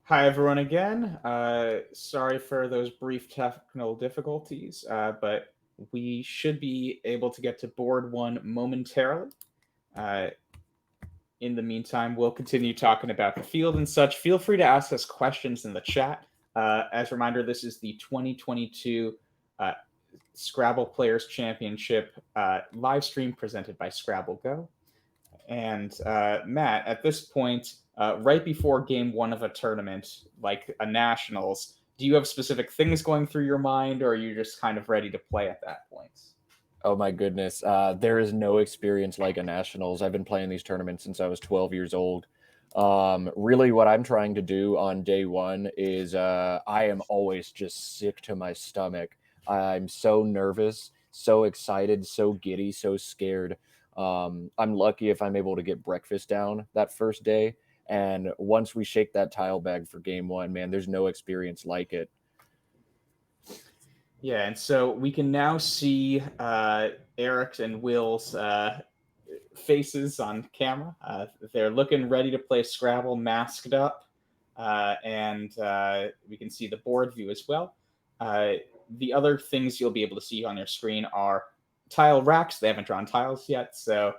Hi, everyone, again. Sorry for those brief technical difficulties, but we should be able to get to board one momentarily. Uh, in the meantime, we'll continue talking about the field and such. Feel free to ask us questions in the chat. As a reminder, this is the 2022 uh, Scrabble Players Championship live stream presented by Scrabble Go. And Matt, at this point, right before game one of a tournament, like a nationals, do you have specific things going through your mind, or are you just kind of ready to play at that point? Oh my goodness. There is no experience like a nationals. I've been playing these tournaments since I was 12 years old. Really, what I'm trying to do on day one is I am always just sick to my stomach. I'm so nervous, so excited, so giddy, so scared. I'm lucky if I'm able to get breakfast down that first day. And once we shake that tile bag for game one, man, there's no experience like it. Yeah, and so we can now see Eric's and Will's faces on camera. They're looking ready to play Scrabble, masked up, and we can see the board view as well. The other things you'll be able to see on your screen are tile racks. They haven't drawn tiles yet, so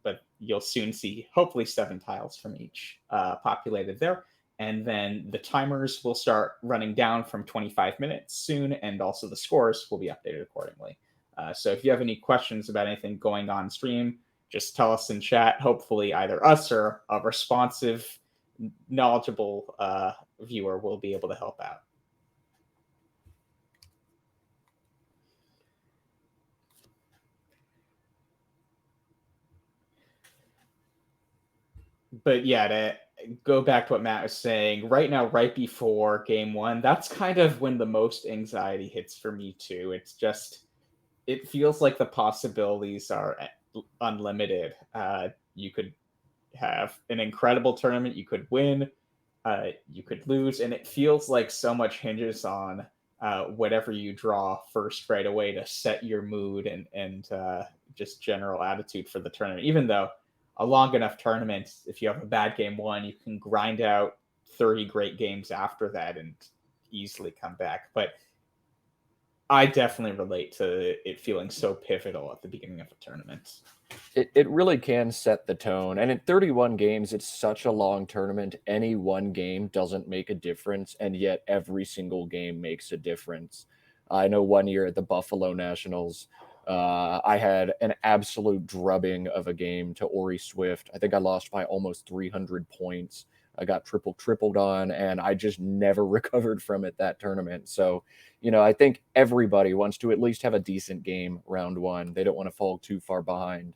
but you'll soon see hopefully 7 tiles from each populated there. And then the timers will start running down from 25 minutes soon, and also the scores will be updated accordingly. So if you have any questions about anything going on stream, just tell us in chat. Hopefully, either us or a responsive, knowledgeable viewer will be able to help out. But yeah, to go back to what Matt was saying, right now, right before game one, that's kind of when the most anxiety hits for me too. It's just, it feels like the possibilities are unlimited. You could have an incredible tournament, you could win, you could lose, and it feels like so much hinges on whatever you draw first right away to set your mood and just general attitude for the tournament. Even though a long enough tournament, if you have a bad game one, you can grind out 30 great games after that and easily come back. But I definitely relate to it feeling so pivotal at the beginning of a tournament. It really can set the tone. And in 31 games, it's such a long tournament. Any one game doesn't make a difference, and yet every single game makes a difference. I know one year at the Buffalo Nationals, I had an absolute drubbing of a game to Ori Swift. I think I lost by almost 300 points. I got tripled on, and I just never recovered from it that tournament. So, I think everybody wants to at least have a decent game round one. They don't want to fall too far behind.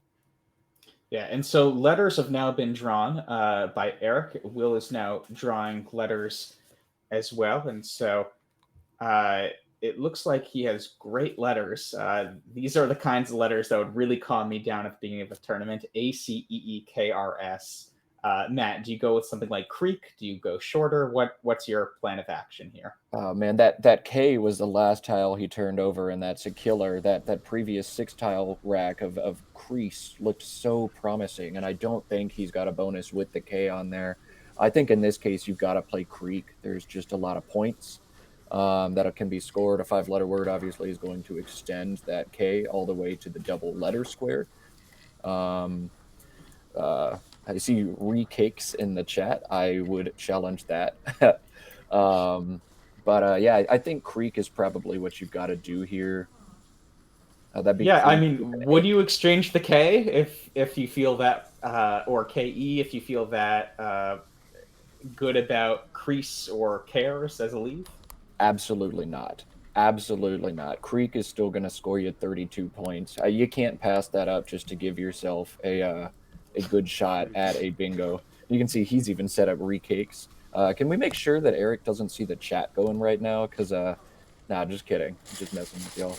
Yeah, and so letters have now been drawn by Eric. Will is now drawing letters as well, and so uh, it looks like he has great letters. These are the kinds of letters that would really calm me down at the beginning of a tournament. ACEEKRS. Matt, do you go with something like Creek? Do you go shorter? What's your plan of action here? Oh man, that K was the last tile he turned over, and that's a killer. That previous 6 tile rack of crease looked so promising, and I don't think he's got a bonus with the K on there. I think in this case you've got to play Creek. There's just a lot of points that can be scored. A 5-letter word obviously is going to extend that K all the way to the double letter square. Um, I see re-cakes in the chat. I would challenge that. um, but yeah, I think Creek is probably what you've got to do here. That'd be Yeah, I Creek with mean, an would A. you exchange the K if you feel that, or KE if you feel that good about crease or cares as a leave? Absolutely not. Absolutely not. Creek is still going to score you 32 points. You can't pass that up just to give yourself a good shot at a bingo. You can see he's even set up recakes. Can we make sure that Eric doesn't see the chat going right now? Because, nah, just kidding. I'm just messing with y'all.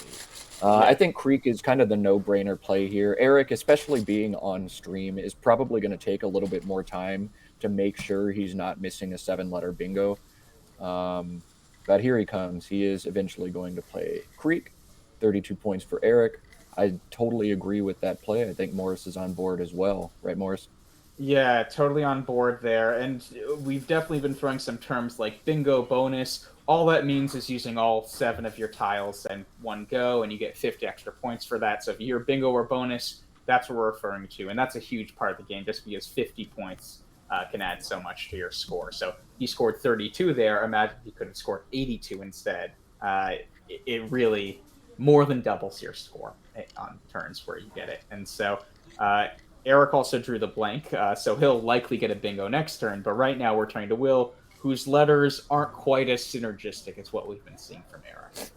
I Yeah, think Creek is kind of the no-brainer play here. Eric, especially being on stream, is probably going to take a little bit more time to make sure he's not missing a 7-letter bingo. Um, but here he comes. He is eventually going to play Creek. 32 points for Eric. I totally agree with that play. I think Morris is on board as well. Right, Morris? Yeah, totally on board there. And we've definitely been throwing some terms like bingo bonus. All that means is using all 7 of your tiles in one go, and you get 50 extra points for that. So if you hear bingo or bonus, that's what we're referring to. And that's a huge part of the game just because 50 points can add so much to your score. So he scored 32 there. Imagine he could have scored 82 instead. It really more than doubles your score on turns where you get it. And so uh, Eric also drew the blank, so he'll likely get a bingo next turn. But right now we're turning to Will, whose letters aren't quite as synergistic as what we've been seeing from Eric.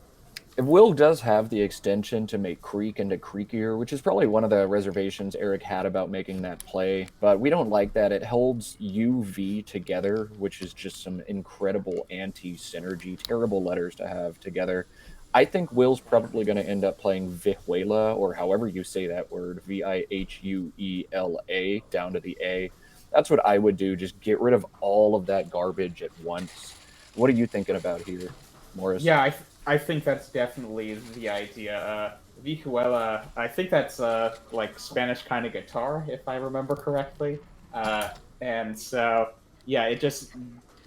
Will does have the extension to make Creek into Creakier, which is probably one of the reservations Eric had about making that play. But we don't like that. It holds UV together, which is just some incredible anti synergy, terrible letters to have together. I think Will's probably going to end up playing Vihuela, or however you say that word, Vihuela, down to the A. That's what I would do. Just get rid of all of that garbage at once. What are you thinking about here, Morris? Yeah, I think that's definitely the idea. Vihuela, I think that's like Spanish kind of guitar, if I remember correctly. Uh, and so, yeah, it just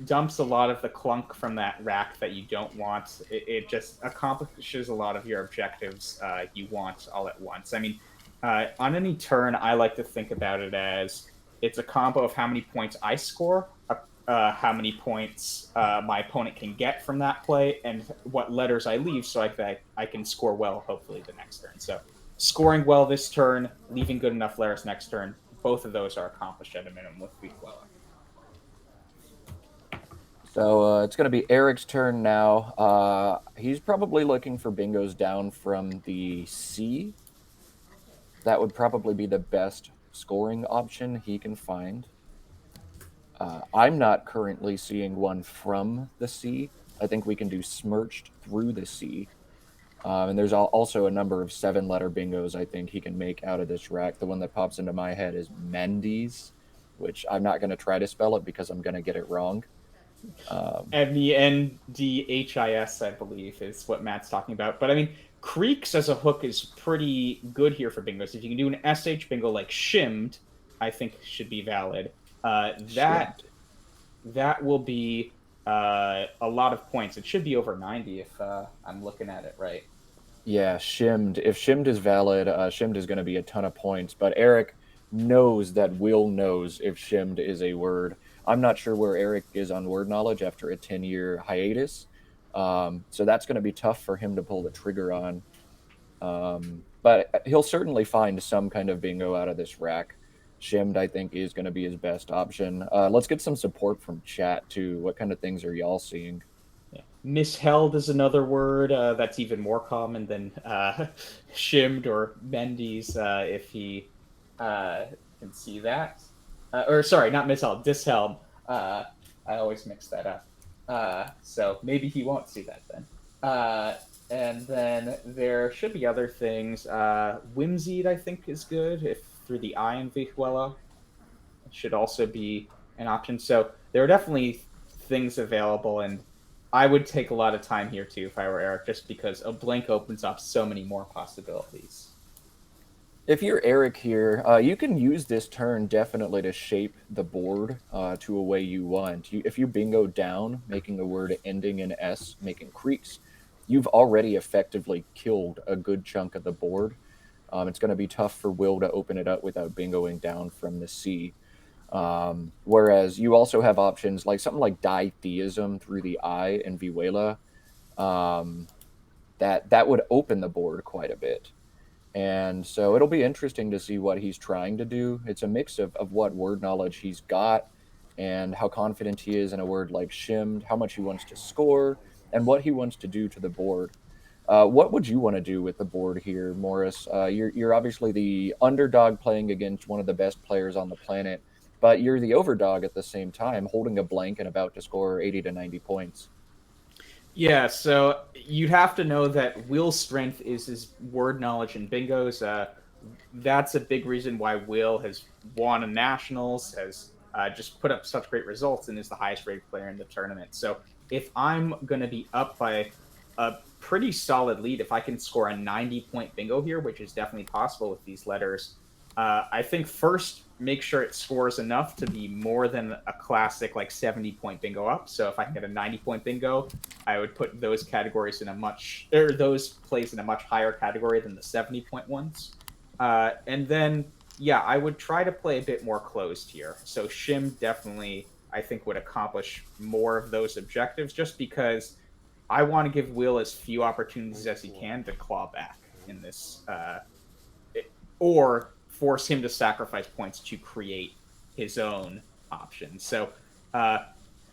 dumps a lot of the clunk from that rack that you don't want. It just accomplishes a lot of your objectives you want all at once. I mean, on any turn, I like to think about it as it's a combo of how many points I score, how many points my opponent can get from that play, and what letters I leave, so I can score well, hopefully, the next turn. So scoring well this turn, leaving good enough letters next turn, both of those are accomplished at a minimum with Weakwella. So it's going to be Eric's turn now. He's probably looking for bingos down from the C. That would probably be the best scoring option he can find. I'm not currently seeing one from the C. I think we can do smirched through the C. And there's also a number of 7-letter bingos I think he can make out of this rack. The one that pops into my head is Mendes, which I'm not going to try to spell it because I'm going to get it wrong. And the NDHIS, I believe, is what Matt's talking about. But I mean, Creeks as a hook is pretty good here for bingos. If you can do an SH bingo like Shimmed, I think should be valid. That Shimmed. that will be a lot of points. It should be over 90 if I'm looking at it right. Yeah, shimmed. If shimmed is valid, shimmed is going to be a ton of points. But Eric knows that Will knows if shimmed is a word. I'm not sure where Eric is on word knowledge after a 10-year hiatus. So that's going to be tough for him to pull the trigger on. But he'll certainly find some kind of bingo out of this rack. Shimmed, I think, is going to be his best option. Let's get some support from chat, too. What kind of things are y'all seeing? Yeah. Misheld is another word that's even more common than shimmed or Mendes if he can see that. Or sorry, not misheld, disheld. I always mix that up. So maybe he won't see that then. And then there should be other things. Whimsied, I think, is good if through the eye in Vihuela. It should also be an option. So there are definitely things available, and I would take a lot of time here too if I were Eric, just because a blank opens up so many more possibilities. If you're Eric here, you can use this turn definitely to shape the board to a way you want. If you bingo down, making a word ending in S, making creeks, you've already effectively killed a good chunk of the board. It's going to be tough for Will to open it up without bingoing down from the C. Whereas you also have options like something like ditheism through the I and Vihuela. Um, that would open the board quite a bit. And so it'll be interesting to see what he's trying to do. It's a mix of what word knowledge he's got and how confident he is in a word like shimmed, how much he wants to score, and what he wants to do to the board. What would you want to do with the board here, Morris? You're obviously the underdog playing against one of the best players on the planet, but you're the overdog at the same time, holding a blank and about to score 80 to 90 points. Yeah, so you'd have to know that Will's strength is his word knowledge in bingos. That's a big reason why Will has won a nationals, has just put up such great results, and is the highest rated player in the tournament. So if I'm going to be up by a pretty solid lead, if I can score a 90-point bingo here, which is definitely possible with these letters, I think first make sure it scores enough to be more than a classic like 70-point bingo up. So if I can get a 90-point bingo, I would put those categories in a much or those plays in a much higher category than the 70-point ones. And then yeah, I would try to play a bit more closed here. So Shim definitely I think would accomplish more of those objectives just because I want to give Will as few opportunities as he can to claw back in this or force him to sacrifice points to create his own options. So, uh,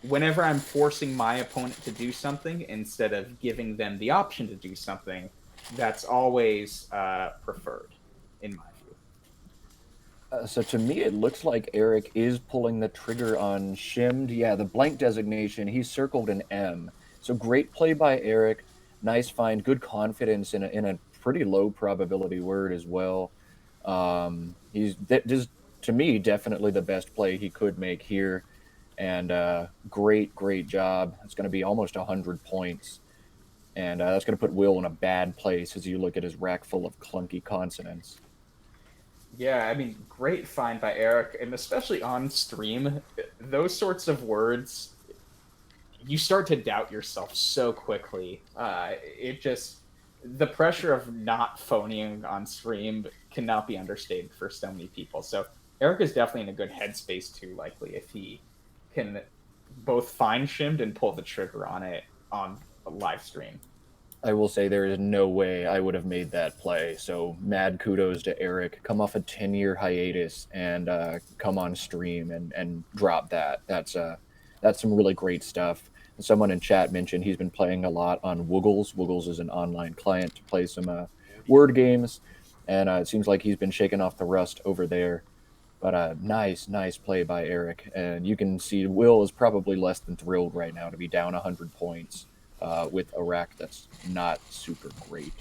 whenever I'm forcing my opponent to do something instead of giving them the option to do something, that's always preferred, in my view. So to me, it looks like Eric is pulling the trigger on Shimmed. Yeah, the blank designation, he's circled an M. So great play by Eric. Nice find. Good confidence in a pretty low probability word as well. He's just, to me, definitely the best play he could make here. And great job. It's going to be almost 100 points. And that's going to put Will in a bad place as you look at his rack full of clunky consonants. Yeah, I mean, great find by Eric, and especially on stream, those sorts of words, you start to doubt yourself so quickly. It just the pressure of not phoning on stream cannot be understated for so many people. So Eric is definitely in a good headspace too. Likely if he can both find Shimmed and pull the trigger on it on a live stream. I will say there is no way I would have made that play. So mad kudos to Eric. Come off a 10-year hiatus and come on stream and drop that. That's some really great stuff. Someone in chat mentioned he's been playing a lot on Woogles. Woogles is an online client to play some word games, and it seems like he's been shaking off the rust over there. But nice play by Eric. And you can see Will is probably less than thrilled right now to be down 100 points with a rack that's not super great.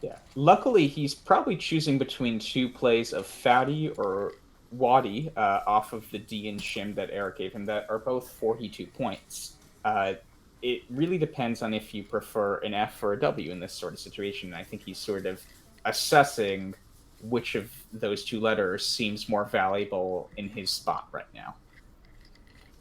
Yeah. Luckily, he's probably choosing between two plays of Fatty or Waddy off of the D and Shim that Eric gave him that are both 42 points. It really depends on if you prefer an F or a W in this sort of situation. I think he's sort of assessing which of those two letters seems more valuable in his spot right now.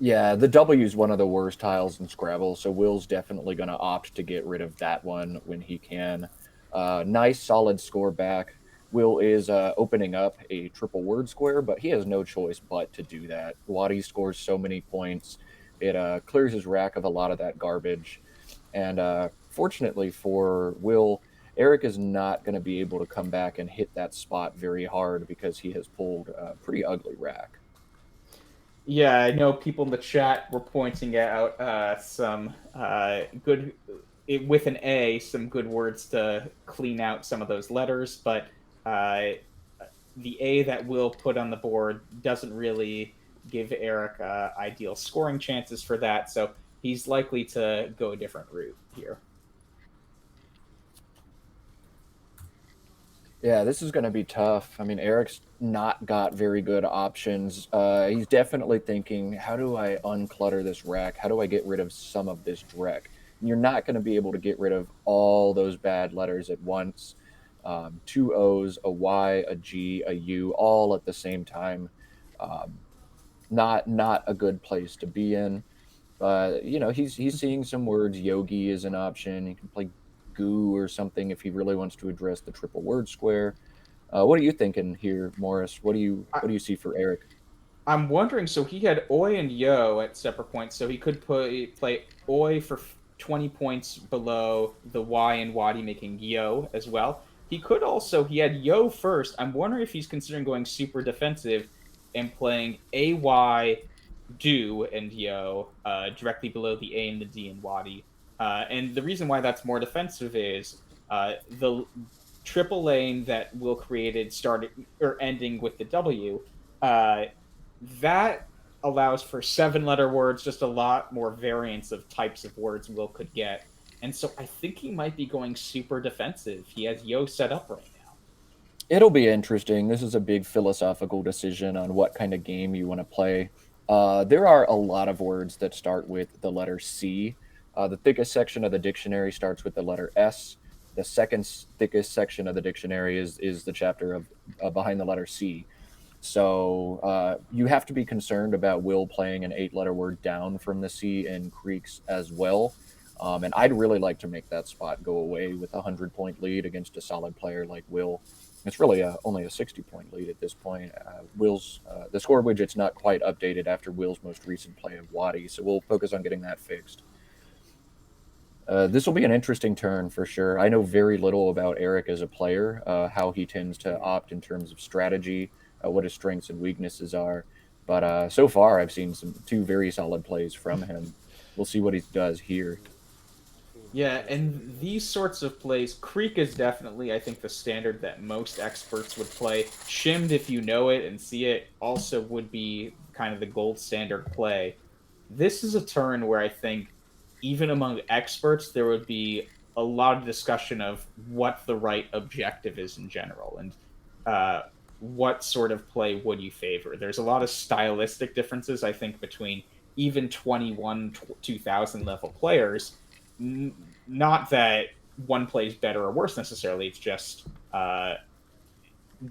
Yeah, the W is one of the worst tiles in Scrabble, so Will's definitely going to opt to get rid of that one when he can. Nice, solid score back. Will is opening up a triple word square, but he has no choice but to do that. Waddy scores so many points. It clears his rack of a lot of that garbage. And fortunately for Will, Eric is not going to be able to come back and hit that spot very hard because he has pulled a pretty ugly rack. Yeah, I know people in the chat were pointing out some good, with an A, some good words to clean out some of those letters, but uh, the A that Will put on the board doesn't really give Eric ideal scoring chances for that, so he's likely to go a different route here. Yeah, this is going to be tough. I mean, Eric's not got very good options. He's definitely thinking, how do I unclutter this rack? How do I get rid of some of this dreck? And you're not going to be able to get rid of all those bad letters at once. Two O's, a Y, a G, a U, all at the same time. Um, not a good place to be in. But he's seeing some words. Yogi is an option. He can play goo or something if he really wants to address the triple word square. What are you thinking here, Morris? What do you see for Eric? I'm wondering, so he had Oi and Yo at separate points, so he could play Oi for 20 points below the Y and Wadi making Yo as well. He had Yo first. I'm wondering if he's considering going super defensive and playing AY, Do, and Yo directly below the A and the D and Wadi. And the reason why that's more defensive is the triple lane that Will created starting or ending with the W. Uh, that allows for 7-letter words, just a lot more variants of types of words Will could get. And so I think he might be going super defensive. He has Yo set up right now. It'll be interesting. This is a big philosophical decision on what kind of game you want to play. There are a lot of words that start with the letter C. The thickest section of the dictionary starts with the letter S. the second thickest section of the dictionary is the chapter of behind the letter C. So you have to be concerned about Will playing an 8-letter word down from the C in Creeks as well. And I'd really like to make that spot go away with a 100-point lead against a solid player like Will. It's really only a 60-point lead at this point. Will's the score widget's not quite updated after Will's most recent play of Waddy, so we'll focus on getting that fixed. This will be an interesting turn for sure. I know very little about Eric as a player, how he tends to opt in terms of strategy, what his strengths and weaknesses are. But so far, I've seen two very solid plays from him. We'll see what he does here. Yeah, and these sorts of plays, Creek is definitely, I think, the standard that most experts would play. Shimmed, if you know it and see it, also would be kind of the gold standard play. This is a turn where I think, even among experts, there would be a lot of discussion of what the right objective is in general, and uh, what sort of play would you favor. There's a lot of stylistic differences, I think, between even 21, 2000 level players. Not that one plays better or worse necessarily. It's just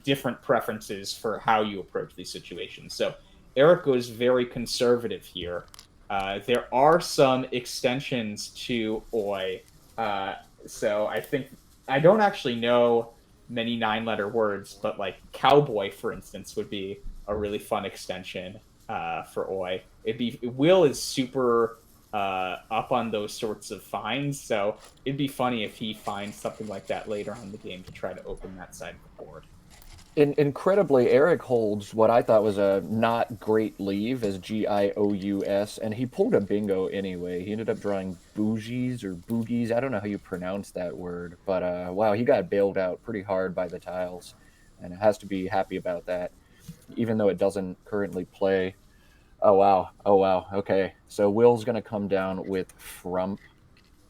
different preferences for how you approach these situations. So Eric goes very conservative here. There are some extensions to Oi. Uh, so I think I don't actually know many 9-letter words, but like cowboy, for instance, would be a really fun extension for Oi. It'd be Will is super up on those sorts of finds, so it'd be funny if he finds something like that later on in the game to try to open that side of the board. Incredibly, Eric holds what I thought was a not great leave as Gious, and he pulled a bingo anyway. He ended up drawing bougies or boogies. I don't know how you pronounce that word, but wow, he got bailed out pretty hard by the tiles, and it has to be happy about that, even though it doesn't currently play. Oh wow, oh wow. Okay, so Will's gonna come down with Frump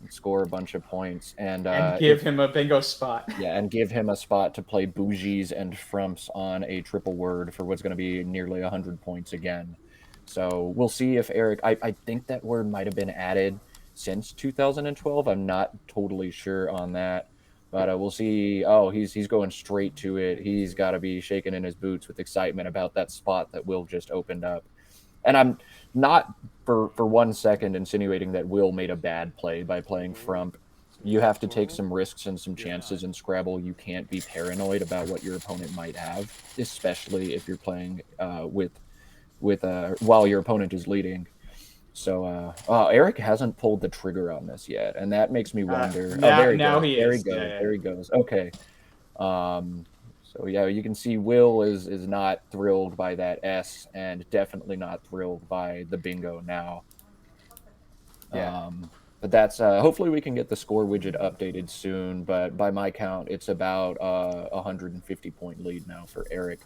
and score a bunch of points, and And give if him a bingo spot. yeah, and give him a spot to play bougies and frumps on a triple word for what's going to be nearly 100 points again. So we'll see if Eric. I think that word might have been added since 2012. I'm not totally sure on that, but we'll see. Oh, he's going straight to it. He's got to be shaking in his boots with excitement about that spot that Will just opened up. And I'm not for 1 second insinuating that Will made a bad play by playing frump. You have to take some risks and some chances in Scrabble. You can't be paranoid about what your opponent might have, especially if you're playing with while your opponent is leading. So Eric hasn't pulled the trigger on this yet, and that makes me wonder. Oh, Now, there he now goes. he There he is. Yeah, goes. yeah. There he goes. Okay. So yeah, you can see Will is not thrilled by that S, and definitely not thrilled by the bingo now. Yeah. But that's hopefully we can get the score widget updated soon. But by my count, it's about 150-point lead now for Eric.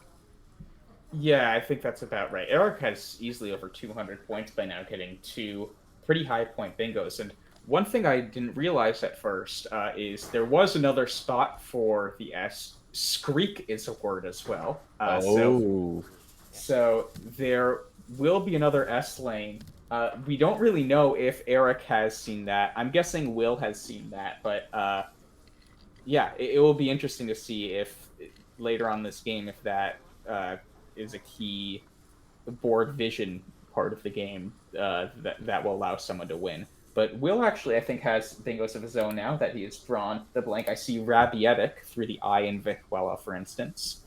Yeah, I think that's about right. Eric has easily over 200 points by now, getting two pretty high point bingos. And one thing I didn't realize at first is there was another spot for the S. Screek is a word as well. Oh, So there will be another S lane. We don't really know if Eric has seen that. I'm guessing Will has seen that, but yeah, it will be interesting to see if later on this game if that is a key board vision part of the game that will allow someone to win. But Will actually, I think, has bingos of his own now that he has drawn the blank. I see Rabietic through the eye in Vicwella, for instance.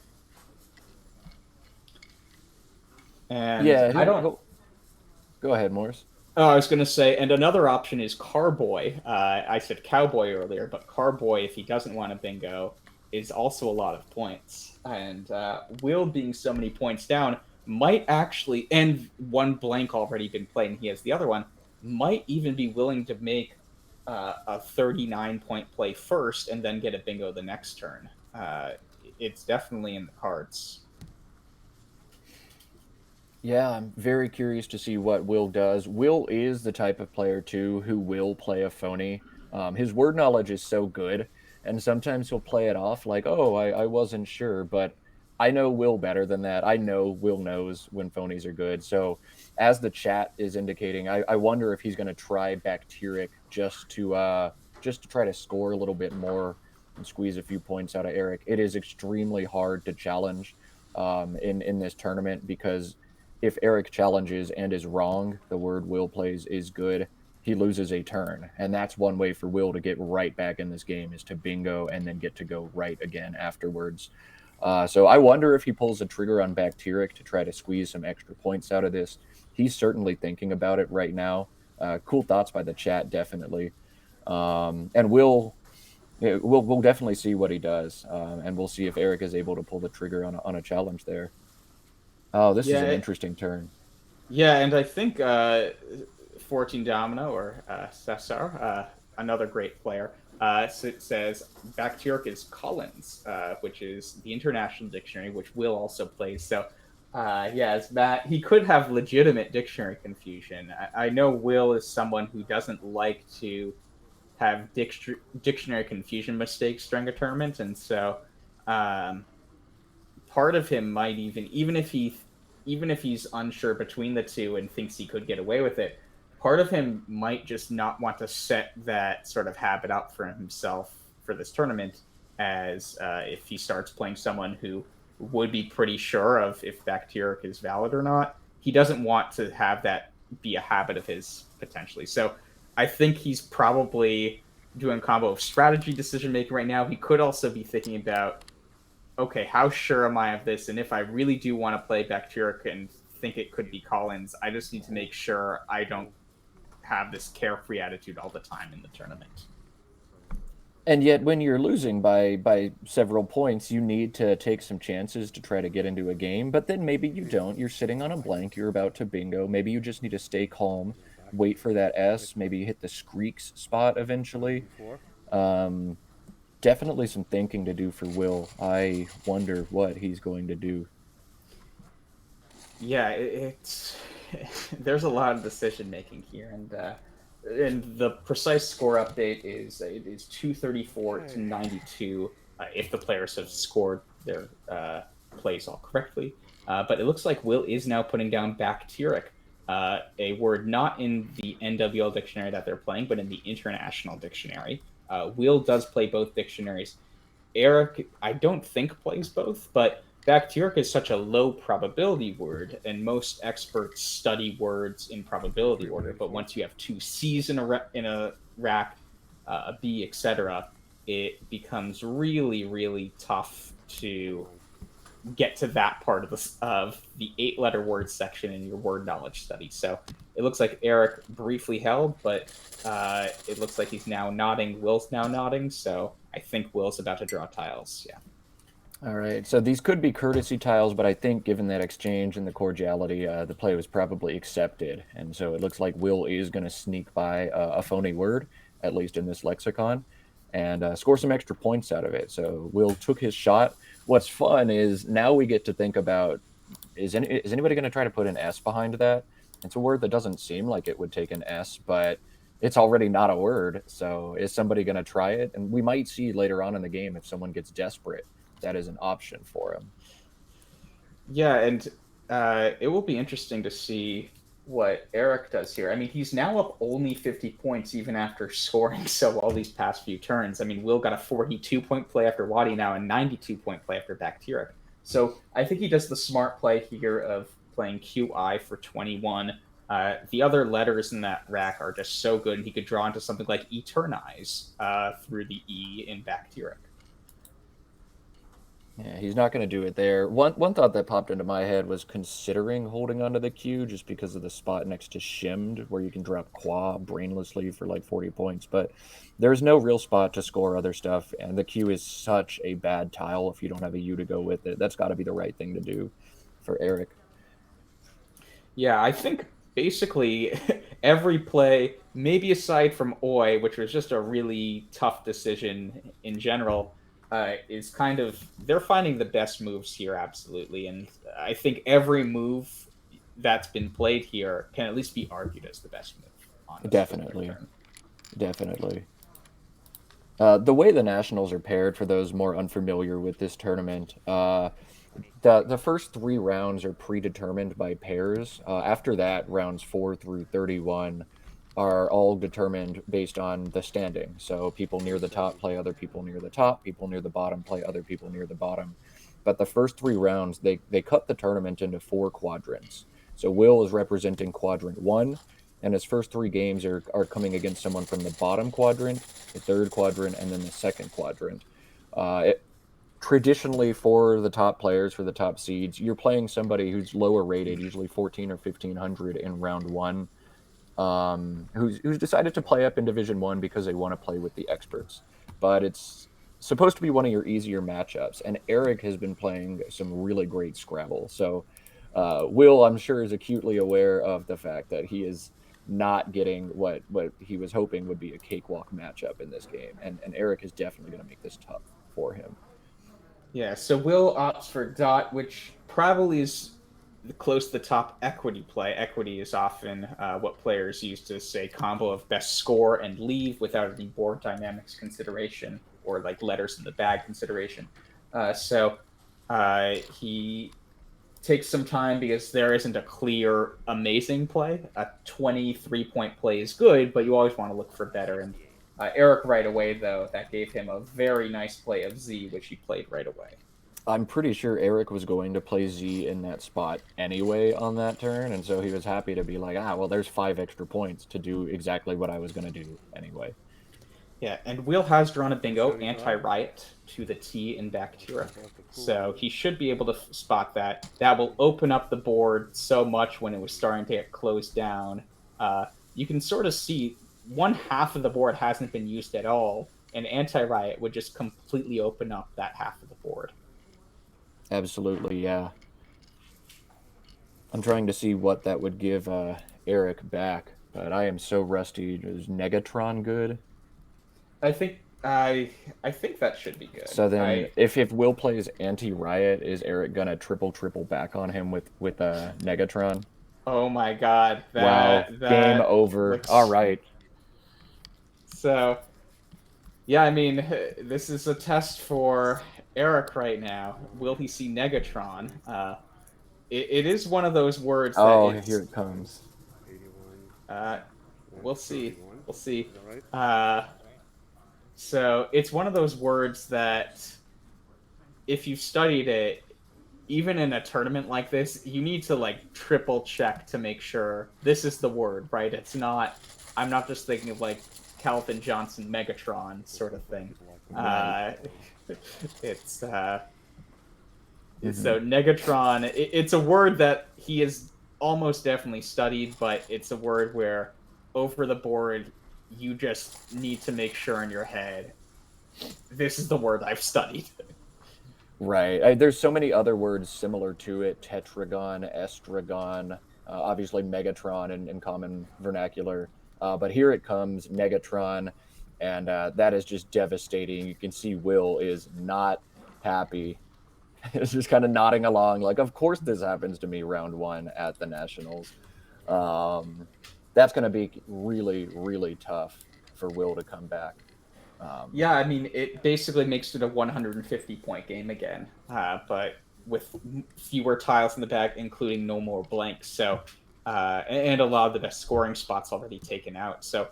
And yeah. I don't. Go ahead, Morris. Oh, I was going to say, and another option is Carboy. I said Cowboy earlier, but Carboy, if he doesn't want a bingo, is also a lot of points. And Will being so many points down might actually, and one blank already been played, and he has the other one, might even be willing to make a 39-point play first and then get a bingo the next turn. It's definitely in the cards. Yeah, I'm very curious to see what Will does. Will is the type of player too who will play a phony. His word knowledge is so good, and sometimes he'll play it off like, "Oh, I wasn't sure," but I know Will better than that. I know Will knows when phonies are good. So, as the chat is indicating, I wonder if he's going to try Bacteric just to try to score a little bit more and squeeze a few points out of Eric. It is extremely hard to challenge in this tournament because if Eric challenges and is wrong, the word Will plays is good. He loses a turn, and that's one way for Will to get right back in this game is to bingo and then get to go right again afterwards. So I wonder if he pulls a trigger on Bacteric to try to squeeze some extra points out of this. He's certainly thinking about it right now. Cool thoughts by the chat, definitely. And we'll definitely see what he does, and we'll see if Eric is able to pull the trigger on a challenge there. Oh, this is an Yeah, interesting turn. yeah, and I think 14 Domino or Cesar, another great player, says Bacteric is Collins, which is the international dictionary, which Will also plays. So, yeah, as Matt, he could have legitimate dictionary confusion. I know Will is someone who doesn't like to have dictionary confusion mistakes during a tournament, and so um, part of him might even if he's unsure between the two and thinks he could get away with it, part of him might just not want to set that sort of habit up for himself for this tournament, as if he starts playing someone who would be pretty sure of if Bacteric is valid or not, he doesn't want to have that be a habit of his potentially. So I think he's probably doing a combo of strategy decision making right now. He could also be thinking about, okay, how sure am I of this? And if I really do want to play Bacteric and think it could be Collins, I just need to make sure I don't have this carefree attitude all the time in the tournament. And yet, when you're losing by several points, you need to take some chances to try to get into a game. But then maybe you don't. You're sitting on a blank. You're about to bingo. Maybe you just need to stay calm, wait for that S. Maybe hit the Screeks spot eventually. Um, Definitely some thinking to do for Will. I wonder what he's going to do. Yeah, it's there's a lot of decision making here, and the precise score update is it is 234 to 92 if the players have scored their plays all correctly. But it looks like Will is now putting down Bacteric, a word not in the NWL dictionary that they're playing, but in the international dictionary. Will does play both dictionaries. Eric, I don't think plays both, but Bacteric is such a low probability word, and most experts study words in probability order. But once you have two C's in a rack, a B, etc., it becomes really, really tough to get to that part of the 8-letter word section in your word knowledge study. So it looks like Eric briefly held, but it looks like he's now nodding. Will's now nodding, so I think Will's about to draw tiles. Yeah. All right, so these could be courtesy tiles, but I think given that exchange and the cordiality, the play was probably accepted. And so it looks like Will is going to sneak by a phony word, at least in this lexicon, and score some extra points out of it. So Will took his shot. What's fun is now we get to think about, is anybody going to try to put an S behind that? It's a word that doesn't seem like it would take an S, but it's already not a word. So is somebody going to try it? And we might see later on in the game if someone gets desperate, that is an option for him. Yeah, and it will be interesting to see what Eric does here. I mean, he's now up only 50 points even after scoring so well these past few turns. I mean, Will got a 42-point play after Wadi now and 92-point play after Bacteric. So I think he does the smart play here of playing QI for 21. The other letters in that rack are just so good, and he could draw into something like Eternize through the E in Bacteric. Yeah, he's not going to do it there. One thought that popped into my head was considering holding onto the Q just because of the spot next to Shimmed, where you can drop Qua brainlessly for like 40 points. But there's no real spot to score other stuff, and the Q is such a bad tile if you don't have a U to go with it. That's got to be the right thing to do for Eric. Yeah, I think basically every play, maybe aside from Oi, which was just a really tough decision in general, is kind of they're finding the best moves here, absolutely. And I think every move that's been played here can at least be argued as the best move. Honestly, Definitely, definitely. The way the Nationals are paired, for those more unfamiliar with this tournament, the first 3 rounds are predetermined by pairs. After that, rounds 4 through 31 are all determined based on the standing. So people near the top play other people near the top, people near the bottom play other people near the bottom. But the first 3 rounds, they cut the tournament into 4 quadrants. So Will is representing quadrant 1, and his first 3 games are coming against someone from the bottom quadrant, the third quadrant, and then the second quadrant. Traditionally, for the top players, for the top seeds, you're playing somebody who's lower rated, usually 14 or 1500 in round 1, who's decided to play up in Division 1 because they want to play with the experts. But it's supposed to be one of your easier matchups, and Eric has been playing some really great Scrabble. So Will, I'm sure, is acutely aware of the fact that he is not getting what he was hoping would be a cakewalk matchup in this game, and Eric is definitely going to make this tough for him. Yeah, so Will opts for dot, which probably is close to the top equity play. Equity is often what players use to say combo of best score and leave without any board dynamics consideration or like letters in the bag consideration. So he takes some time because there isn't a clear amazing play. A 23-point play is good, but you always want to look for better. And Eric right away, though, that gave him a very nice play of Z, which he played right away. I'm pretty sure Eric was going to play Z in that spot anyway on that turn, and so he was happy to be like, well, there's 5 extra points to do exactly what I was going to do anyway. Yeah, and Will has drawn a bingo, anti-riot to the T in Bacteria. So he should be able to spot that. That will open up the board so much when it was starting to get closed down. You can sort of see one half of the board hasn't been used at all, and anti-riot would just completely open up that half of the board. Absolutely, yeah. I'm trying to see what that would give Eric back, but I am so rusty. Is Negatron good? I think that should be good. So then, I if Will plays anti-riot, is Eric gonna triple back on him with Negatron? Oh my god, Wow, game that over. All looks right. so. Yeah, I mean, this is a test for Eric right now. Will he see Negatron? It is one of those words that Oh, here it's. it comes. Uh, we'll see. We'll see. Uh, so it's one of those words that, if you've studied it, even in a tournament like this, you need to like triple check to make sure this is the word, right? It's not. I'm not just thinking of like Calvin Johnson Megatron sort of thing. Right. It's Mm-hmm. so Negatron. It's a word that he has almost definitely studied, but it's a word where over the board you just need to make sure in your head this is the word I've studied. Right. There's so many other words similar to it: tetragon, estragon, obviously Megatron in common vernacular. But here it comes, Negatron, and that is just devastating. You can see Will is not happy. It's just kind of nodding along, like, of course this happens to me round 1 at the Nationals. Um, that's going to be really, really tough for Will to come back. Yeah, I mean, it basically makes it a 150-point game again, but with fewer tiles in the bag, including no more blanks. So, and a lot of the best scoring spots already taken out. So,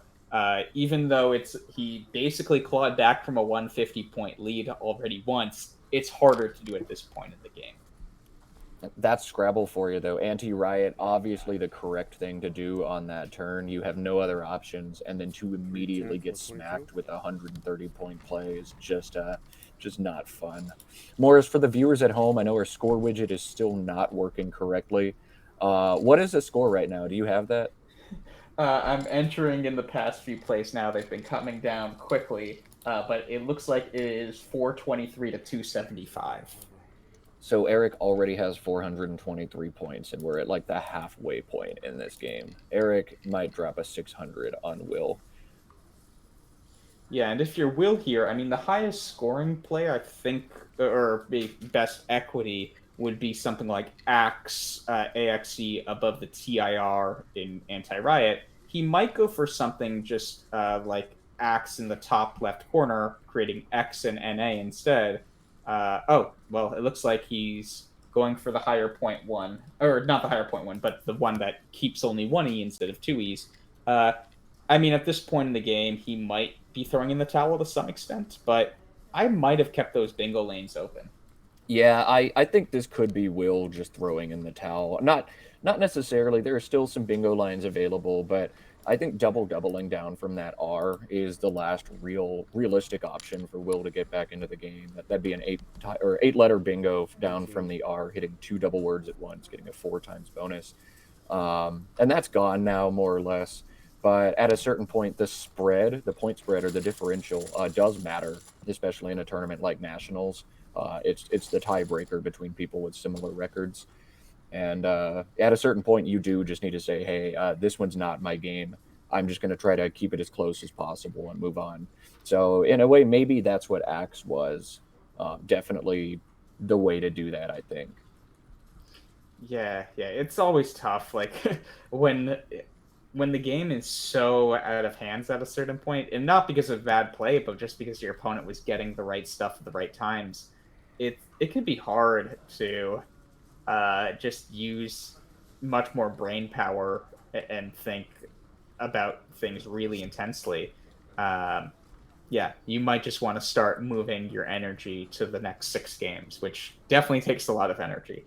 even though he basically clawed back from a 150-point lead already once, it's harder to do at this point in the game. That's Scrabble for you, though. Anti-riot, obviously the correct thing to do on that turn. You have no other options, and then to immediately get smacked with a 130-point play is just not fun. Morris, for the viewers at home, I know our score widget is still not working correctly. What is the score right now? Do you have that? I'm entering in the past few plays now. They've been coming down quickly, but it looks like it is 423 to 275. So Eric already has 423 points, and we're at like the halfway point in this game. Eric might drop a 600 on Will. Yeah, and if you're Will here, I mean, the highest scoring play, I think, or best equity would be something like AXE above the TIR in Anti-Riot. He might go for something just like Axe in the top left corner, creating X and NA instead. Well, it looks like he's going for the higher point one, or not the higher point one, but the one that keeps only one E instead of two E's. I mean, at this point in the game, he might be throwing in the towel to some extent, but I might have kept those bingo lanes open. Yeah, I think this could be Will just throwing in the towel. Not necessarily. There are still some bingo lines available, but I think doubling down from that R is the last realistic option for Will to get back into the game. That'd be an or 8 letter bingo down from the R, hitting 2 double words at once, getting a 4 times bonus. And that's gone now, more or less. But at a certain point, the point spread or the differential does matter, especially in a tournament like Nationals. It's the tiebreaker between people with similar records. And at a certain point, you do just need to say, hey, this one's not my game. I'm just going to try to keep it as close as possible and move on. So, in a way, maybe that's what Axe was. Definitely the way to do that, I think. Yeah, yeah, it's always tough. Like when when the game is so out of hands at a certain point, and not because of bad play, but just because your opponent was getting the right stuff at the right times, it can be hard to just use much more brain power and think about things really intensely. Um, yeah, you might just want to start moving your energy to the next 6 games, which definitely takes a lot of energy.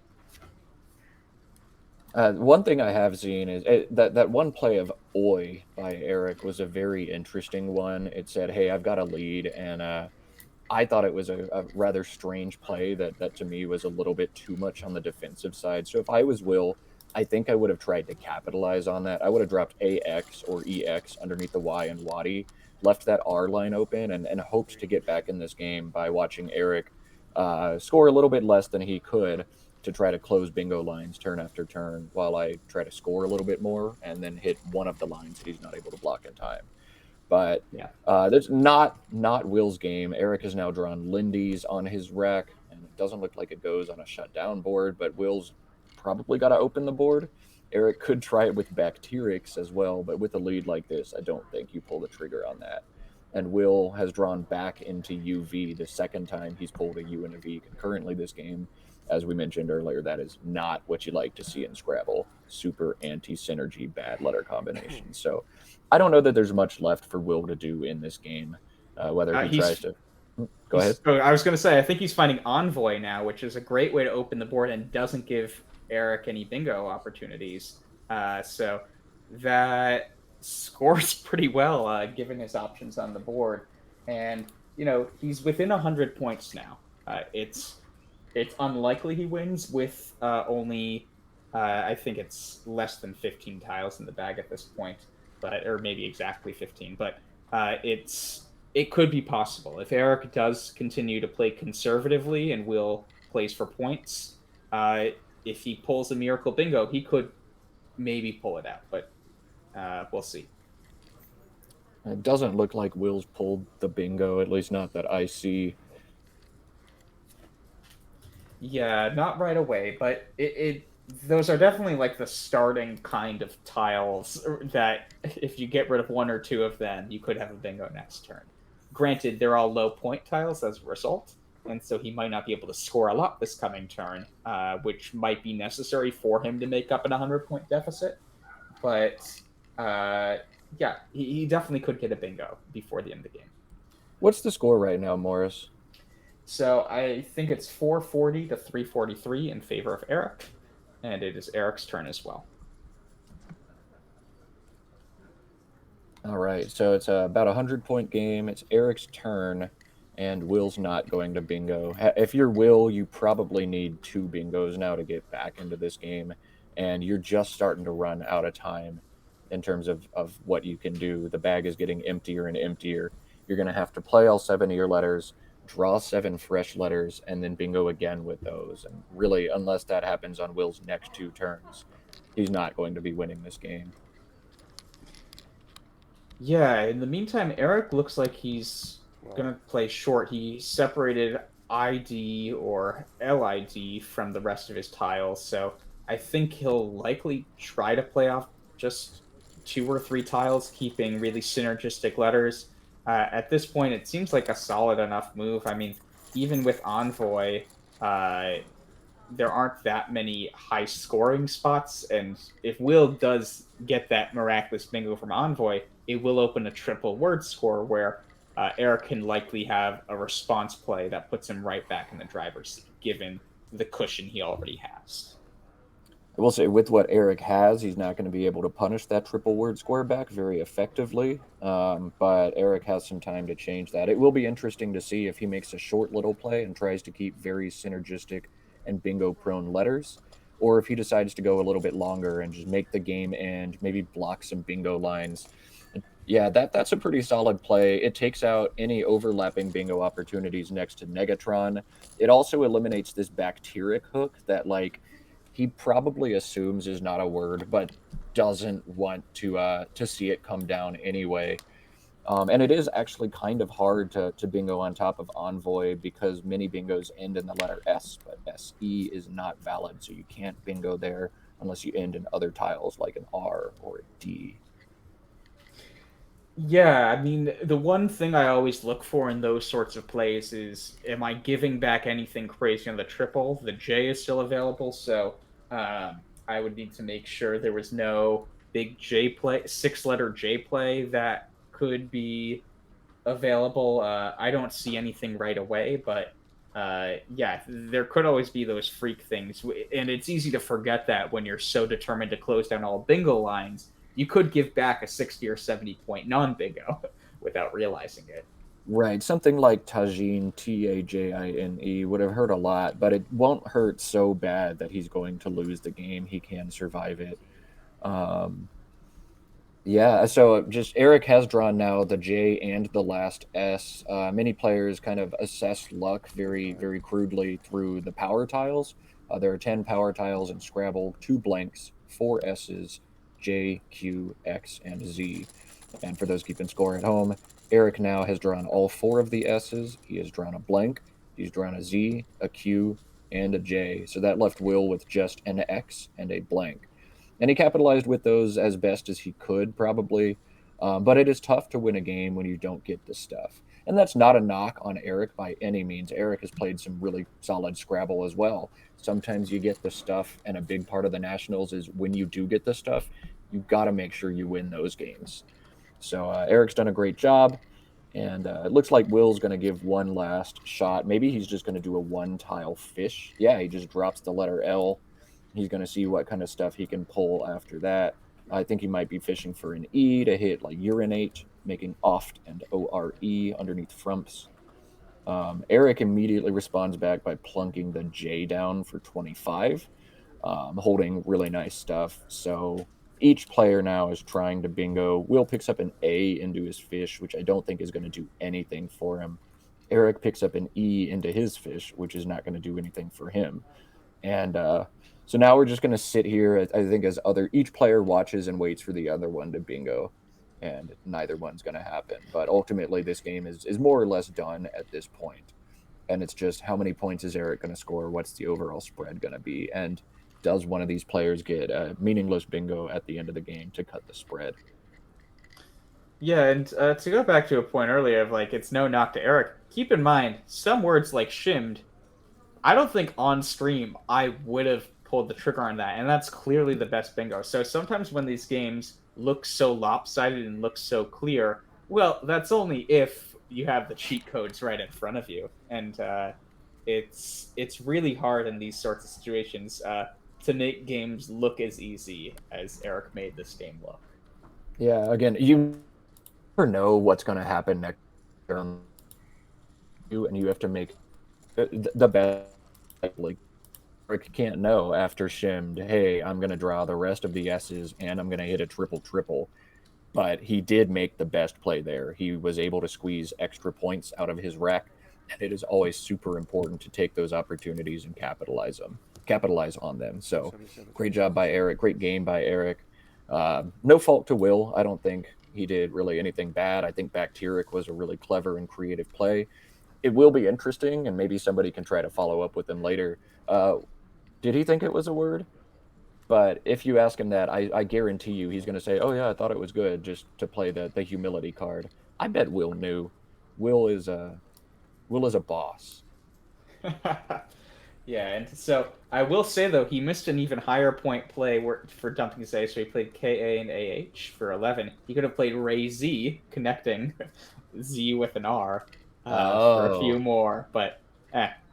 One thing I have seen is that one play of Oi by Eric was a very interesting one. It said, "Hey, I've got a lead," and I thought it was a rather strange play that to me was a little bit too much on the defensive side. So if I was Will, I think I would have tried to capitalize on that. I would have dropped AX or EX underneath the Y and Wadi, left that R line open, and hoped to get back in this game by watching Eric score a little bit less than he could to try to close bingo lines turn after turn while I try to score a little bit more and then hit one of the lines that he's not able to block in time. But Yeah. that's not Will's game. Eric has now drawn Lindy's on his rack, and it doesn't look like it goes on a shutdown board. But Will's probably got to open the board. Eric could try it with Bacterix as well, but with a lead like this, I don't think you pull the trigger on that. And Will has drawn back into UV the second time he's pulled a U and a V concurrently this game. As we mentioned earlier, that is not what you like to see in Scrabble. Super anti synergy, bad letter combinations. So I don't know that there's much left for Will to do in this game. Whether he tries He's to go ahead. Oh, I was going to say, I think he's finding Envoy now, which is a great way to open the board and doesn't give Eric any bingo opportunities. So that scores pretty well, given his options on the board. And, he's within 100 points now. It's unlikely he wins with only, I think it's less than 15 tiles in the bag at this point, but or maybe exactly 15. But it could be possible if Eric does continue to play conservatively and will plays for points. Uh, if he pulls a miracle bingo, he could maybe pull it out, but we'll see. It doesn't look like Will's pulled the bingo, at least not that I see. Yeah, not right away, but it those are definitely like the starting kind of tiles that if you get rid of one or two of them, you could have a bingo next turn. Granted, they're all low point tiles as a result, and so he might not be able to score a lot this coming turn, which might be necessary for him to make up an 100-point deficit. But uh, yeah, he definitely could get a bingo before the end of the game. What's the score right now, Morris? So I think it's 440 to 343 in favor of Eric, and it is Eric's turn as well. All right, so it's about 100-point game. It's Eric's turn, and Will's not going to bingo. If you're Will, you probably need 2 bingos now to get back into this game, and you're just starting to run out of time in terms of what you can do. The bag is getting emptier and emptier. You're going to have to play all 7 of your letters, draw 7 fresh letters, and then bingo again with those. And really, unless that happens on Will's next 2 turns, he's not going to be winning this game. Yeah, in the meantime, Eric looks like he's gonna play short. He separated ID or LID from the rest of his tiles, so I think he'll likely try to play off just 2 or 3 tiles, keeping really synergistic letters. At this point, it seems like a solid enough move. I mean, even with Envoy, uh, there aren't that many high scoring spots, and if Will does get that miraculous bingo from Envoy, it will open a triple word score where Eric can likely have a response play that puts him right back in the driver's seat, given the cushion he already has. I will say, with what Eric has, he's not going to be able to punish that triple word square back very effectively. But Eric has some time to change that. It will be interesting to see if he makes a short little play and tries to keep very synergistic and bingo prone letters, or if he decides to go a little bit longer and just make the game end, maybe block some bingo lines. Yeah, that's a pretty solid play. It takes out any overlapping bingo opportunities next to Negatron. It also eliminates this bacteric hook that, like, he probably assumes is not a word, but doesn't want to see it come down anyway. And it is actually kind of hard to bingo on top of Envoy because many bingos end in the letter S, but SE is not valid, so you can't bingo there unless you end in other tiles like an R or a D. Yeah, I mean, the one thing I always look for in those sorts of plays is, am I giving back anything crazy on the triple? The J is still available, so I would need to make sure there was no big J play, 6 letter J play that could be available. I don't see anything right away, but yeah, there could always be those freak things, and it's easy to forget that when you're so determined to close down all bingo lines. You could give back a 60 or 70 point non bingo without realizing it. Right, something like Tajine, Tajine, would have hurt a lot, but it won't hurt so bad that he's going to lose the game. He can survive it. Um, Yeah, so just Eric has drawn now the J and the last S. Many players kind of assess luck very, very crudely through the power tiles. There are 10 power tiles in Scrabble, 2 blanks, 4 S's, J, Q, X, and Z. And for those keeping score at home, Eric now has drawn all 4 of the S's. He has drawn a blank, he's drawn a Z, a Q, and a J. So that left Will with just an X and a blank, and he capitalized with those as best as he could, probably. But it is tough to win a game when you don't get the stuff. And that's not a knock on Eric by any means. Eric has played some really solid Scrabble as well. Sometimes you get the stuff, and a big part of the Nationals is when you do get the stuff, you've got to make sure you win those games. So Eric's done a great job. And it looks like Will's going to give one last shot. Maybe he's just going to do a one tile fish. Yeah, he just drops the letter L. He's going to see what kind of stuff he can pull after that. I think he might be fishing for an E to hit like urinate, making oft and ORE underneath frumps. Eric immediately responds back by plunking the J down for 25, holding really nice stuff. So each player now is trying to bingo. Will picks up an A into his fish, which I don't think is going to do anything for him. Eric picks up an E into his fish, which is not going to do anything for him. And so now we're just going to sit here, I think, as each player watches and waits for the other one to bingo, and neither one's going to happen. But ultimately, this game is more or less done at this point. And it's just how many points is Eric going to score? What's the overall spread going to be? And does one of these players get a meaningless bingo at the end of the game to cut the spread? Yeah, and to go back to a point earlier of like, it's no knock to Eric, keep in mind, some words like shimmed, I don't think on stream I would have pulled the trigger on that, and that's clearly the best bingo. So sometimes when these games look so lopsided and look so clear, well, that's only if you have the cheat codes right in front of you, and it's really hard in these sorts of situations to make games look as easy as Eric made this game look. Yeah, again, you never know what's going to happen next turn, and you have to make the best. Like, Rick can't know after shimmed, hey, I'm going to draw the rest of the S's and I'm going to hit a triple triple. But he did make the best play there. He was able to squeeze extra points out of his rack, and it is always super important to take those opportunities and capitalize on them. So great job by Eric, great game by Eric. No fault to Will. I don't think he did really anything bad. I think Bacteric was a really clever and creative play. It will be interesting, and maybe somebody can try to follow up with him later. Did he think it was a word? But if you ask him that, I guarantee you he's going to say, "Oh yeah, I thought it was good," just to play the humility card. I bet Will knew. Will is a Will is a boss. Yeah, and so I will say though he missed an even higher point play for dumping his A, so he played KA and AH for 11. He could have played Ray Z, connecting Z with an R for a few Oh, more, but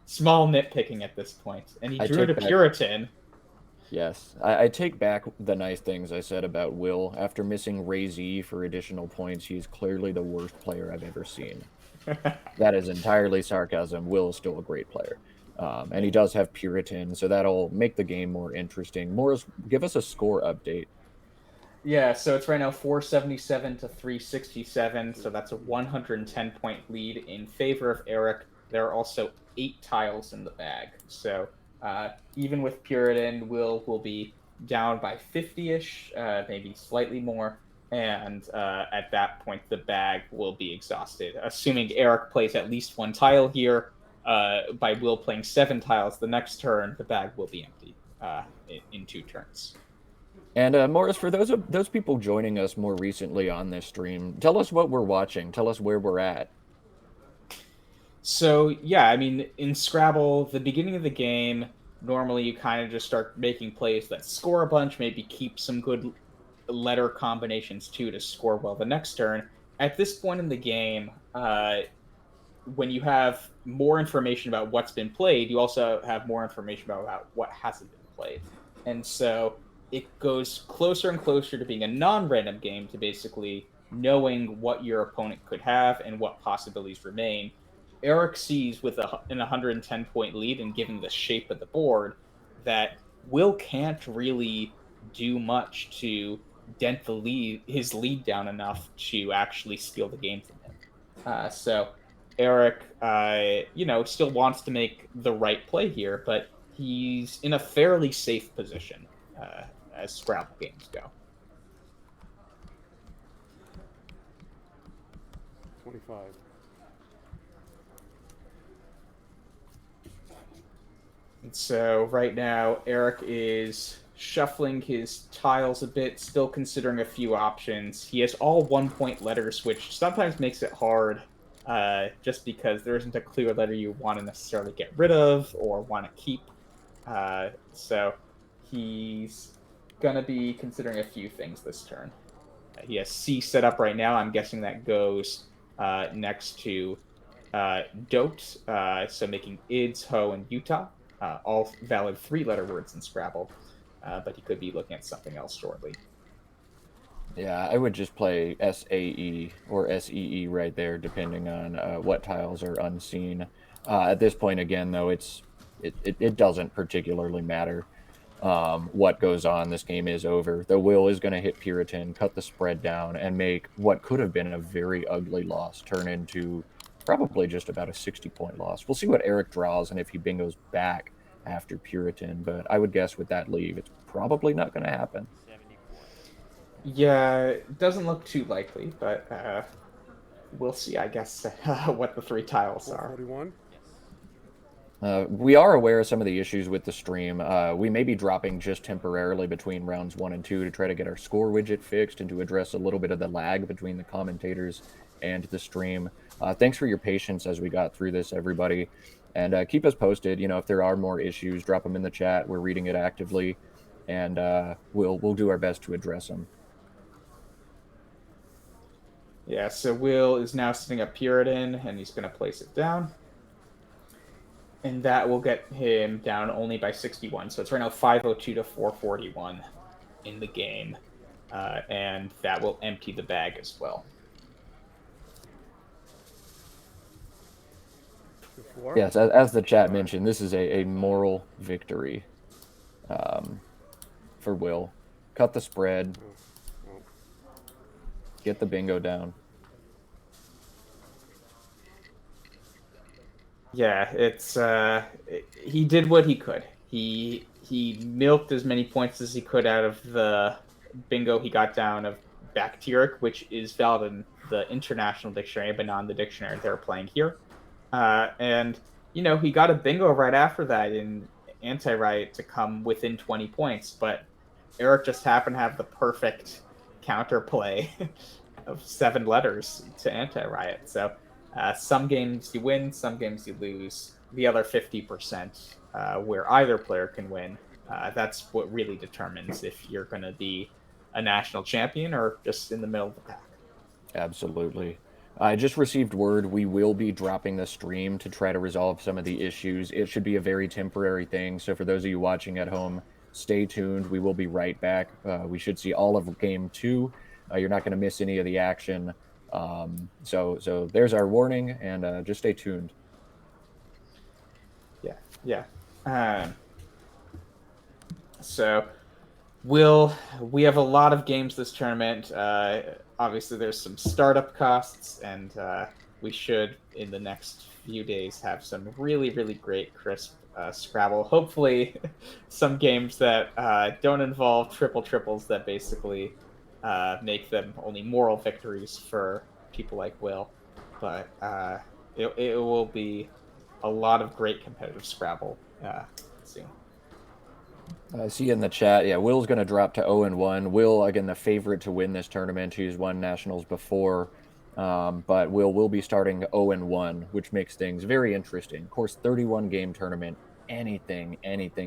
small nitpicking at this point. And he I drew take to back. Puritan. Yes, I take back the nice things I said about Will. After missing Ray Z for additional points, he's clearly the worst player I've ever seen. That is entirely sarcasm. Will is still a great player. And he does have Puritan, so that'll make the game more interesting. Morris, give us a score update. Yeah, so it's right now 477 to 367, so that's a 110-point lead in favor of Eric. There are also 8 tiles in the bag, so even with Puritan, will be down by 50-ish, maybe slightly more, and at that point the bag will be exhausted. Assuming Eric plays at least 1 tile here, by Will playing 7 tiles, the next turn the bag will be empty in 2 turns. And Morris, for those people joining us more recently on this stream, tell us what we're watching. Tell us where we're at. So yeah, I mean, in Scrabble, the beginning of the game, normally you kind of just start making plays that score a bunch, maybe keep some good letter combinations too to score well the next turn. At this point in the game, when you have more information about what's been played, you also have more information about what hasn't been played. And so it goes closer and closer to being a non random game, to basically knowing what your opponent could have and what possibilities remain. Eric sees with an 110-point lead, and given the shape of the board, that Will can't really do much to dent his lead down enough to actually steal the game from him. So Eric, still wants to make the right play here, but he's in a fairly safe position as Scrabble games go. 25. And so right now, Eric is shuffling his tiles a bit, still considering a few options. He has all 1 point letters, which sometimes makes it hard, just because there isn't a clear letter you want to necessarily get rid of or want to keep. So he's going to be considering a few things this turn. He has C set up right now. I'm guessing that goes next to Dote, so making Ids, Ho, and Utah, all valid 3-letter words in Scrabble, but he could be looking at something else shortly. Yeah, I would just play SAE or SEE right there, depending on what tiles are unseen. At this point, again, though, it doesn't particularly matter what goes on. This game is over. The Will is going to hit Puritan, cut the spread down, and make what could have been a very ugly loss turn into probably just about a 60-point loss. We'll see what Eric draws and if he bingos back after Puritan, but I would guess with that leave, it's probably not going to happen. Yeah, it doesn't look too likely, but we'll see, I guess, what the 3 tiles are. 441. We are aware of some of the issues with the stream. We may be dropping just temporarily between rounds 1 and 2 to try to get our score widget fixed and to address a little bit of the lag between the commentators and the stream. Thanks for your patience as we got through this, everybody. And keep us posted. If there are more issues, drop them in the chat. We're reading it actively, and we'll do our best to address them. Yeah, so Will is now sitting up Puritan, and he's going to place it down. And that will get him down only by 61. So it's right now 502 to 441 in the game. And that will empty the bag as well. Before. Yes, as the chat mentioned, this is a moral victory for Will. Cut the spread. Get the bingo down. Yeah, it's he did what he could. He milked as many points as he could out of the bingo he got down of bacteric, which is valid in the international dictionary, but not in the dictionary they're playing here. And he got a bingo right after that in Anti-Riot to come within 20 points, but Eric just happened to have the perfect counterplay of 7 letters to Anti-Riot. So some games you win, some games you lose. The other 50% where either player can win. That's what really determines if you're going to be a national champion or just in the middle of the pack. Absolutely. I just received word we will be dropping the stream to try to resolve some of the issues. It should be a very temporary thing. So, for those of you watching at home, stay tuned. We will be right back. We should see all of game 2. You're not going to miss any of the action. So there's our warning, and just stay tuned. Yeah, yeah. So we have a lot of games this tournament. Obviously, there's some startup costs, and we should, in the next few days, have some really, really great, crisp Scrabble. Hopefully, some games that don't involve triples that basically make them only moral victories for people like Will. But it will be a lot of great competitive Scrabble soon. I see in the chat, yeah, Will's going to drop to 0-1. Will, again, the favorite to win this tournament. He's won nationals before, but will be starting 0-1, which makes things very interesting. Of course, 31-game tournament, anything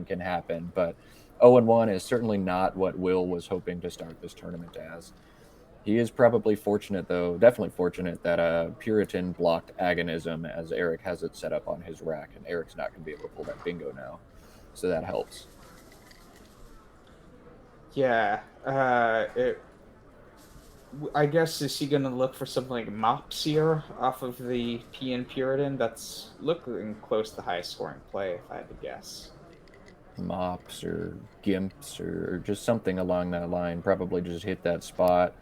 can happen, but 0-1 is certainly not what Will was hoping to start this tournament as. He is probably fortunate, though, definitely fortunate that Puritan blocked agonism as Eric has it set up on his rack, and Eric's not going to be able to pull that bingo now, so that helps. Yeah, I guess, is he going to look for something like Mops here off of the P and Puritan? That's looking close to the highest scoring play, if I had to guess. Mops or Gimps or just something along that line. Probably just hit that spot.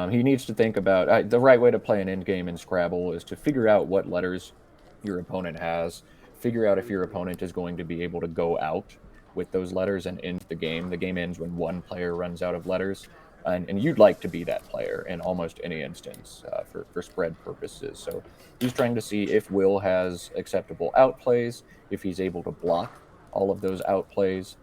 He needs to think about the right way to play an end game in Scrabble is to figure out what letters your opponent has. Figure out if your opponent is going to be able to go out with those letters and end the game. The game ends when one player runs out of letters. And you'd like to be that player in almost any instance for spread purposes. So he's trying to see if Will has acceptable outplays, if he's able to block all of those outplays,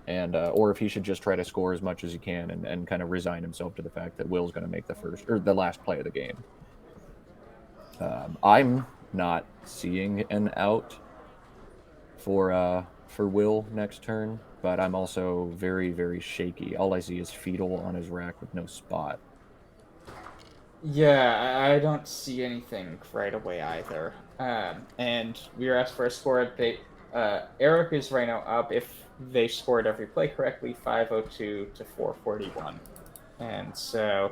and or if he should just try to score as much as he can and kind of resign himself to the fact that Will's going to make the first or the last play of the game. I'm not seeing an out for Will next turn, but I'm also very, very shaky. All I see is Fetal on his rack with no spot. Yeah, I don't see anything right away either. And we were asked for a score update. Eric is right now up, if they scored every play correctly, 502 to 441. And so,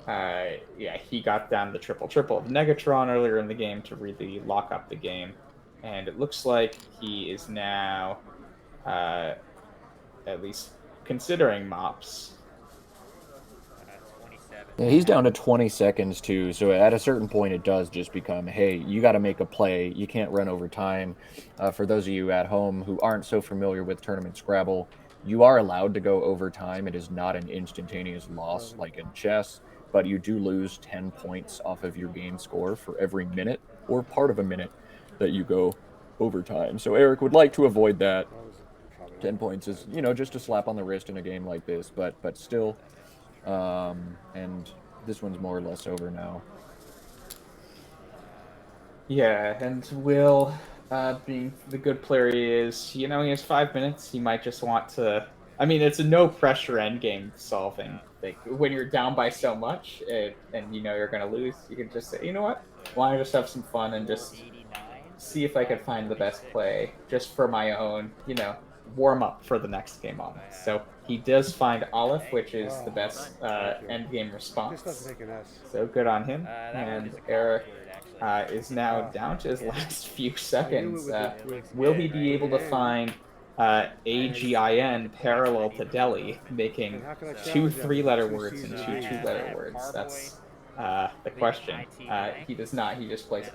yeah, he got down the triple of Negatron earlier in the game to really lock up the game. And it looks like he is now at least considering Mops. Yeah, he's down to 20 seconds too, so at a certain point it does just become, hey, you got to make a play. You can't run over time. For those of you at home who aren't so familiar with Tournament Scrabble, you are allowed to go over time. It is not an instantaneous loss like in chess, but you do lose 10 points off of your game score for every minute or part of a minute that you go overtime. So Eric would like to avoid that. 10 points is, just a slap on the wrist in a game like this, but still. And this one's more or less over now. Yeah, and Will, being the good player he is, he has 5 minutes. He might just want to. I mean, it's a no pressure endgame solving. Like when you're down by so much, and you're gonna lose, you can just say, you know what? Why don't I just have some fun and just see if I could find the best play just for my own, warm up for the next game on. So he does find Aleph, which is the best end game response. So good on him. And Eric is now down to his last few seconds. Will he be able to find AGIN parallel to Delhi, making 2 3-letter words and 2 2-letter words? That's the question. He does not. He just plays